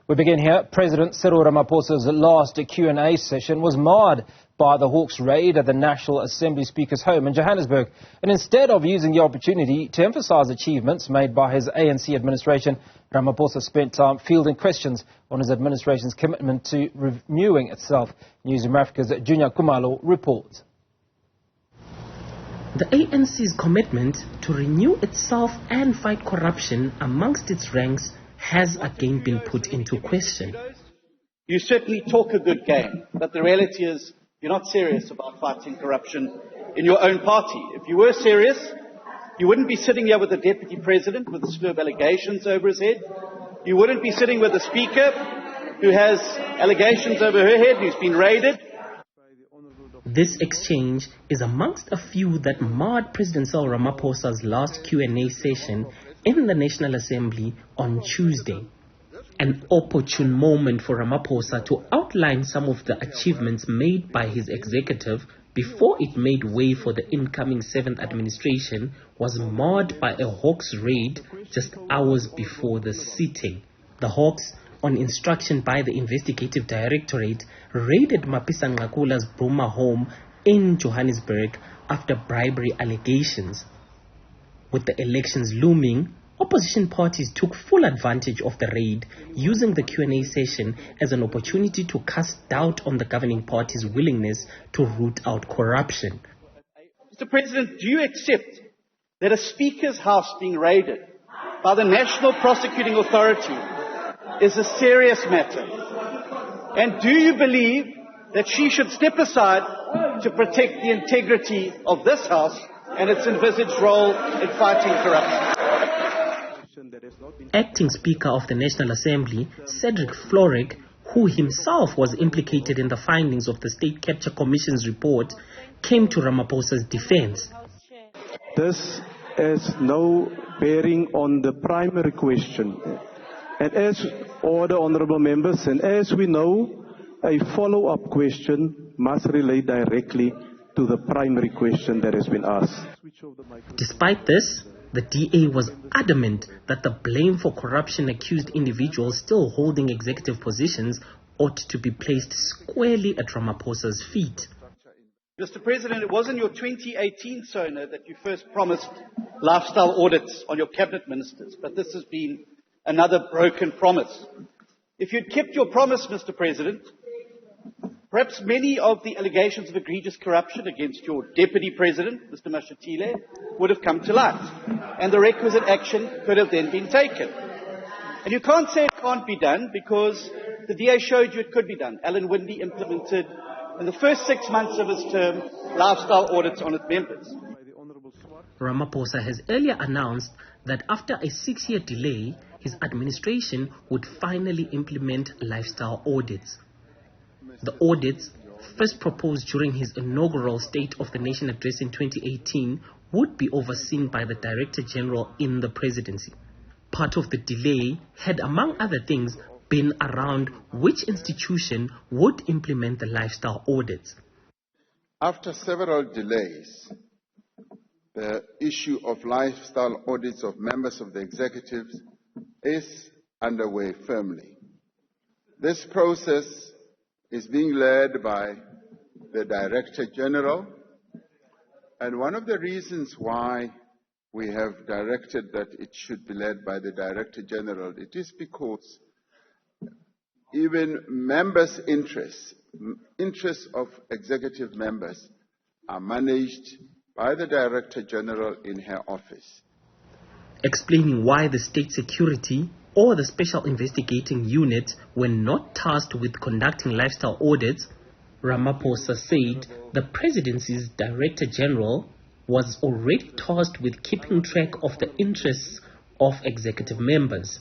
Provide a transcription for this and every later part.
We begin here. President Cyril Ramaphosa's last Q&A session was marred by the Hawks raid at the National Assembly Speaker's home in Johannesburg. And instead of using the opportunity to emphasise achievements made by his ANC administration, Ramaphosa spent time fielding questions on his administration's commitment to renewing itself. Newzroom Afrika's Juniour Khumalo reports. The ANC's commitment to renew itself and fight corruption amongst its ranks has again been put into question. You certainly talk a good game, but the reality is you're not serious about fighting corruption in your own party. If you were serious, you wouldn't be sitting here with the Deputy President with a slew of allegations over his head. You wouldn't be sitting with the Speaker who has allegations over her head, who's been raided. This exchange is amongst a few that marred President Cyril Ramaphosa's last Q&A session in the National Assembly on Tuesday. An opportune moment for Ramaphosa to outline some of the achievements made by his executive before it made way for the incoming 7th administration was marred by a Hawks raid just hours before the sitting. The Hawks, on instruction by the Investigative Directorate, raided Mapisa-Nqakula's Boma home in Johannesburg after bribery allegations. With the elections looming, opposition parties took full advantage of the raid, using the Q&A session as an opportunity to cast doubt on the governing party's willingness to root out corruption. Mr. President, do you accept that a Speaker's house being raided by the National Prosecuting Authority is a serious matter? And do you believe that she should step aside to protect the integrity of this House and its envisaged role in fighting corruption? Acting Speaker of the National Assembly, Cedric Florek, who himself was implicated in the findings of the State Capture Commission's report, came to Ramaphosa's defense. This has no bearing on the primary question. And as all the honourable members, and as we know, a follow-up question must relate directly to the primary question that has been asked. Despite this, the DA was adamant that the blame for corruption-accused individuals still holding executive positions ought to be placed squarely at Ramaphosa's feet. Mr. President, it was in your 2018 SONA that you first promised lifestyle audits on your cabinet ministers, but this has been another broken promise. If you'd kept your promise, Mr. President, perhaps many of the allegations of egregious corruption against your Deputy President, Mr. Mashatile, would have come to light, and the requisite action could have then been taken. And you can't say it can't be done because the DA showed you it could be done. Alan Windey implemented, in the first 6 months of his term, lifestyle audits on its members. Ramaphosa has earlier announced that after a 6-year delay, his administration would finally implement lifestyle audits. The audits, first proposed during his inaugural State of the Nation address in 2018, would be overseen by the Director General in the presidency. Part of the delay had, among other things, been around which institution would implement the lifestyle audits. After several delays, the issue of lifestyle audits of members of the executive is underway firmly. This process is being led by the Director General, and one of the reasons why we have directed that it should be led by the Director General, it is because even members' interests of executive members are managed by the Director General in her office. Explaining why the State Security or the Special Investigating Unit were not tasked with conducting lifestyle audits, Ramaphosa said the presidency's Director General was already tasked with keeping track of the interests of executive members.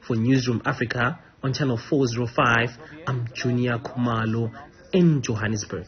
For Newzroom Afrika on Channel 405, I'm Juniour Khumalo in Johannesburg.